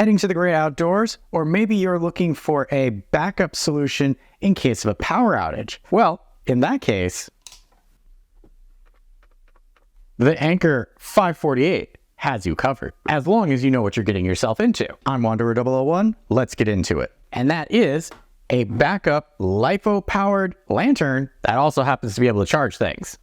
heading to the great outdoors, or maybe you're looking for a backup solution in case of a power outage. Well, in that case, the Anker 548 has you covered, as long as you know what you're getting yourself into. I'm Wanderer 001, let's get into it. And that is a backup LiPo-powered lantern that also happens to be able to charge things.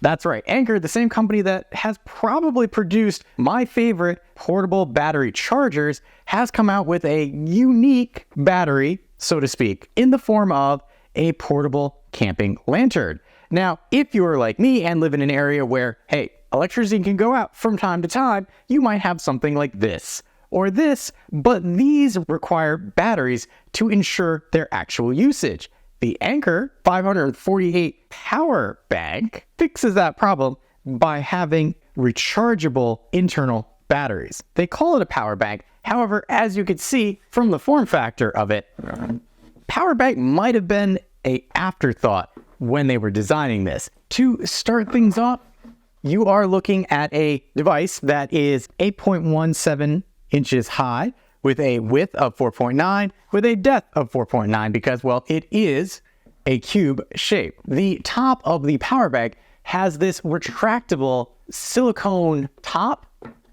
That's right, Anker, the same company that has probably produced my favorite portable battery chargers, has come out with a unique battery, so to speak, in the form of a portable camping lantern. Now, if you're like me and live in an area where, hey, electricity can go out from time to time, you might have something like this or this, but these require batteries to ensure their actual usage. The Anker 548 power bank fixes that problem by having rechargeable internal batteries. They call it a power bank. However, as you can see from the form factor of it, power bank might have been an afterthought when they were designing this. To start things off, you are looking at a device that is 8.17 inches high with a width of 4.9 with a depth of 4.9 because, well, it is a cube shape. The top of the power bank has this retractable silicone top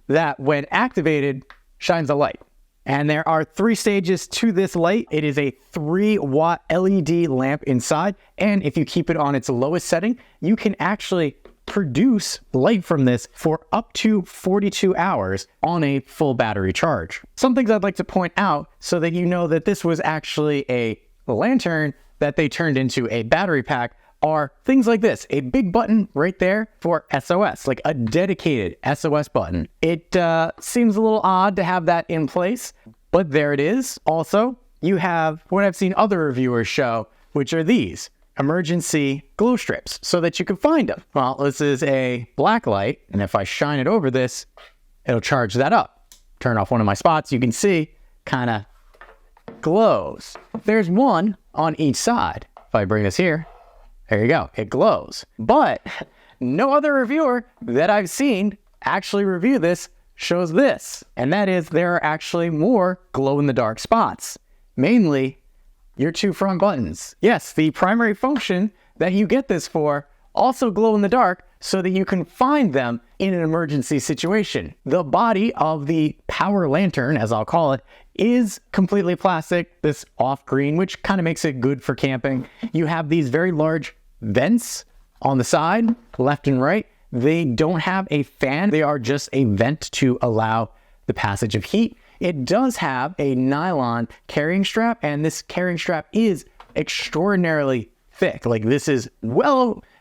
that, when activated, shines a light. And there are 3 stages to this light. It is a 3-watt LED lamp inside, and if you keep it on its lowest setting, you can actually produce light from this for up to 42 hours on a full battery charge. Some things I'd like to point out so that you know that this was actually a lantern that they turned into a battery pack are things like this. A big button right there for SOS, like a dedicated SOS button. It seems a little odd to have that in place, but there it is. Also, you have what I've seen other reviewers show, which are these emergency glow strips so that you can find them. Well, this is a black light, and if I shine it over this, it'll charge that up. Turn off one of my spots, you can see kind of glows. There's one on each side. If I bring this here, there you go, it glows. But no other reviewer that I've seen actually review this shows this, and that is there are actually more glow-in-the-dark spots, mainly your 2 front buttons. Yes, the primary function that you get this for also glow in the dark so that you can find them in an emergency situation. The body of the power lantern, as I'll call it, is completely plastic, this off-green, which kind of makes it good for camping. You have these very large vents on the side, left and right. They don't have a fan. They are just a vent to allow the passage of heat. It does have a nylon carrying strap, and this carrying strap is extraordinarily thick. Like, this is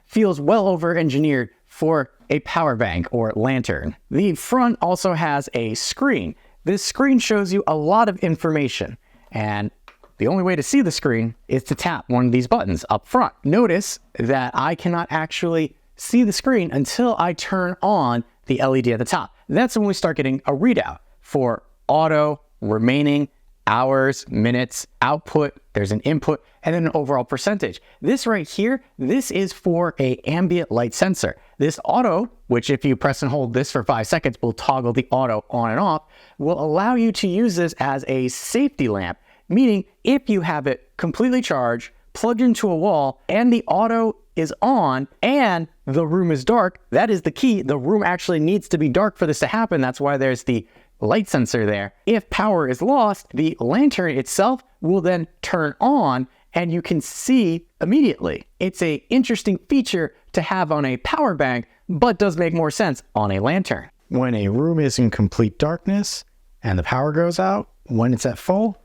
feels well over engineered for a power bank or lantern. The front also has a screen. This screen shows you a lot of information, and the only way to see the screen is to tap one of these buttons up front. Notice that I cannot actually see the screen until I turn on the LED at the top. That's when we start getting a readout for auto, remaining, hours, minutes, output, there's an input, and then an overall percentage. This right here, this is for a ambient light sensor. This auto, which if you press and hold this for 5 seconds, will toggle the auto on and off, will allow you to use this as a safety lamp, meaning if you have it completely charged, plugged into a wall, and the auto is on and the room is dark, that is the key. The room actually needs to be dark for this to happen. That's why there's the light sensor there. If power is lost, the lantern itself will then turn on and you can see immediately. It's an interesting feature to have on a power bank, but does make more sense on a lantern. When a room is in complete darkness and the power goes out, when it's at full,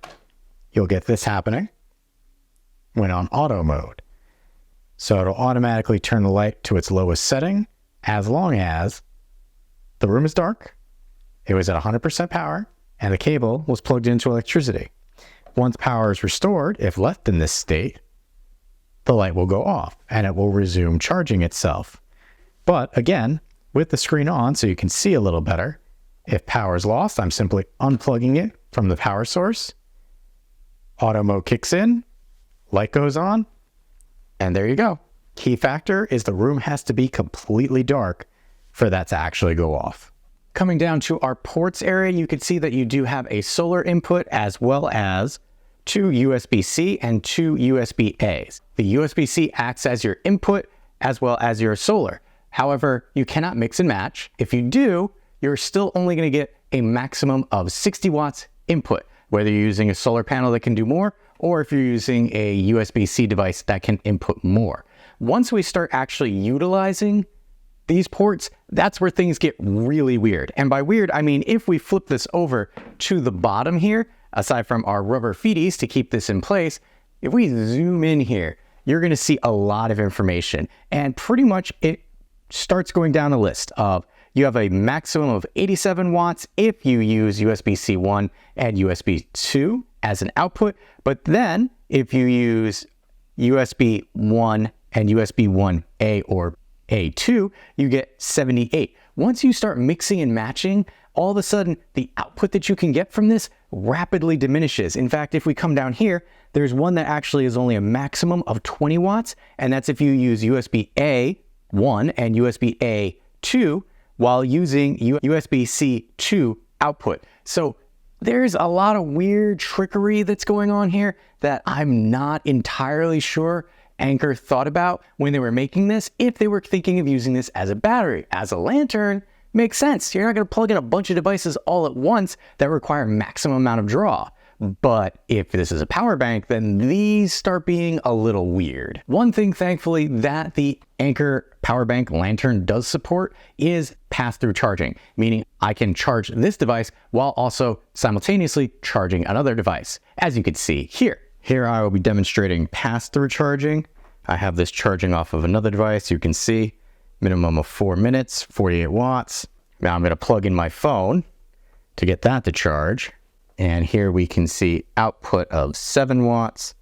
you'll get this happening when on auto mode. So it'll automatically turn the light to its lowest setting as long as the room is dark, it was at 100% power, and the cable was plugged into electricity. Once power is restored, if left in this state, the light will go off and it will resume charging itself. But again, with the screen on so you can see a little better, if power is lost, I'm simply unplugging it from the power source. Auto mode kicks in, light goes on, and there you go. Key factor is the room has to be completely dark for that to actually go off. Coming down to our ports area, you can see that you do have a solar input as well as 2 USB-C and 2 USB-As. The USB-C acts as your input as well as your solar. However, you cannot mix and match. If you do, you're still only going to get a maximum of 60 watts input, whether you're using a solar panel that can do more, or if you're using a USB-C device that can input more. Once we start actually utilizing these ports, that's where things get really weird. And by weird, I mean, if we flip this over to the bottom here, aside from our rubber feeties to keep this in place, if we zoom in here, you're going to see a lot of information. And pretty much it starts going down a list of, you have a maximum of 87 watts if you use USB-C 1 and USB 2 as an output. But then if you use USB 1 and USB 1A or A2, you get 78. Once you start mixing and matching, all of a sudden the output that you can get from this rapidly diminishes. In fact, if we come down here, there's one that actually is only a maximum of 20 watts, and that's if you use USB A1 and USB A2 while using USB-C 2 output. So there's a lot of weird trickery that's going on here that I'm not entirely sure Anker thought about when they were making this, if they were thinking of using this as a battery. As a lantern, makes sense. You're not going to plug in a bunch of devices all at once that require maximum amount of draw. But if this is a power bank, then these start being a little weird. One thing, thankfully, that the Anker power bank lantern does support is pass-through charging, meaning I can charge this device while also simultaneously charging another device. As you can see here. Here I will be demonstrating pass-through charging. I have this charging off of another device. You can see minimum of 4 minutes, 48 watts. Now I'm going to plug in my phone to get that to charge. And here we can see output of 7 watts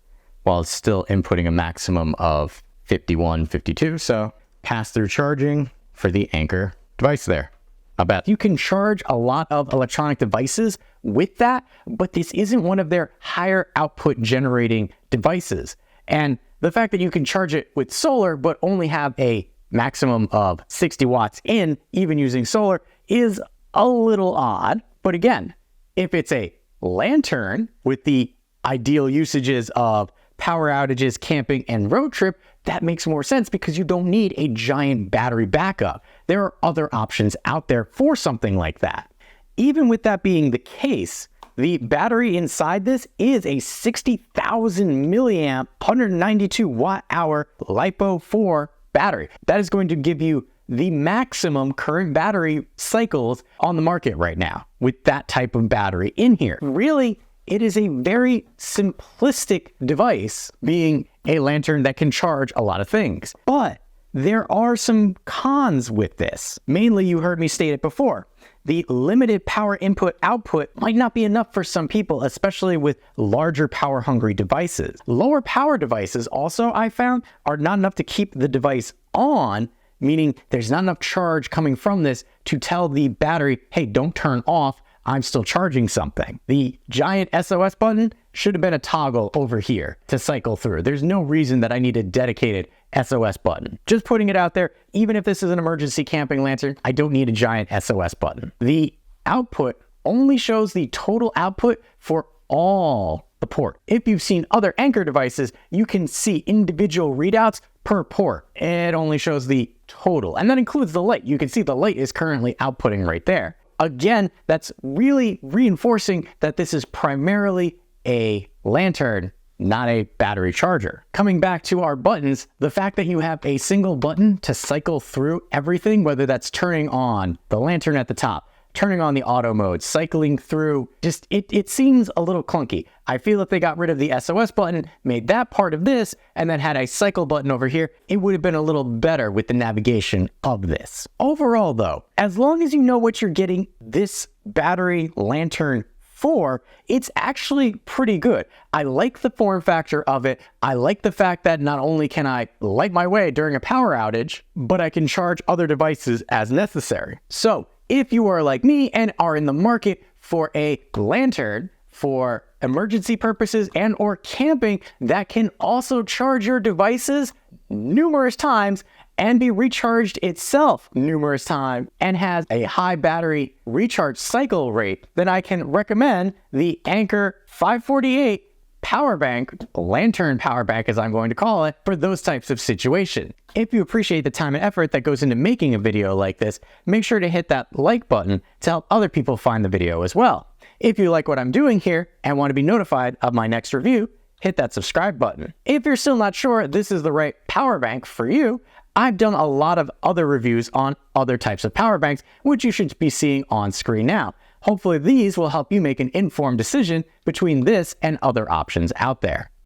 while it's still inputting a maximum of 51, 52. So pass-through charging for the Anker device there. I bet you can charge a lot of electronic devices with that, but this isn't one of their higher output generating devices. And the fact that you can charge it with solar, but only have a maximum of 60 watts in, even using solar, is a little odd. But again, if it's a lantern with the ideal usages of power outages, camping, and road trip, that makes more sense because you don't need a giant battery backup. There are other options out there for something like that. Even with that being the case, the battery inside this is a 60,000 milliamp, 192 watt hour LiPo 4 battery. That is going to give you the maximum current battery cycles on the market right now with that type of battery in here. Really, it is a very simplistic device, being a lantern that can charge a lot of things. But there are some cons with this. Mainly, you heard me state it before. The limited power input output might not be enough for some people, especially with larger power hungry devices. Lower power devices also, I found, are not enough to keep the device on, meaning there's not enough charge coming from this to tell the battery, hey, don't turn off, I'm still charging something. The giant SOS button should have been a toggle over here to cycle through. There's no reason that I need a dedicated SOS button. Just putting it out there, even if this is an emergency camping lantern, I don't need a giant SOS button. The output only shows the total output for all the port. If you've seen other Anker devices, you can see individual readouts per port. It only shows the total, and that includes the light. You can see the light is currently outputting right there. Again, that's really reinforcing that this is primarily a lantern, not a battery charger. Coming back to our buttons, the fact that you have a single button to cycle through everything, whether that's turning on the lantern at the top, turning on the auto mode, cycling through, just it seems a little clunky. I feel if they got rid of the SOS button, made that part of this, and then had a cycle button over here, it would have been a little better with the navigation of this. Overall though, as long as you know what you're getting this battery lantern for, it's actually pretty good. I like the form factor of it. I like the fact that not only can I light my way during a power outage, but I can charge other devices as necessary. So if you are like me and are in the market for a lantern for emergency purposes and or camping that can also charge your devices numerous times and be recharged itself numerous times and has a high battery recharge cycle rate, then I can recommend the Anker 548 power bank, lantern power bank as I'm going to call it, for those types of situations. If you appreciate the time and effort that goes into making a video like this, make sure to hit that like button to help other people find the video as well. If you like what I'm doing here and want to be notified of my next review, hit that subscribe button. If you're still not sure this is the right power bank for you, I've done a lot of other reviews on other types of power banks, which you should be seeing on screen now. Hopefully these will help you make an informed decision between this and other options out there.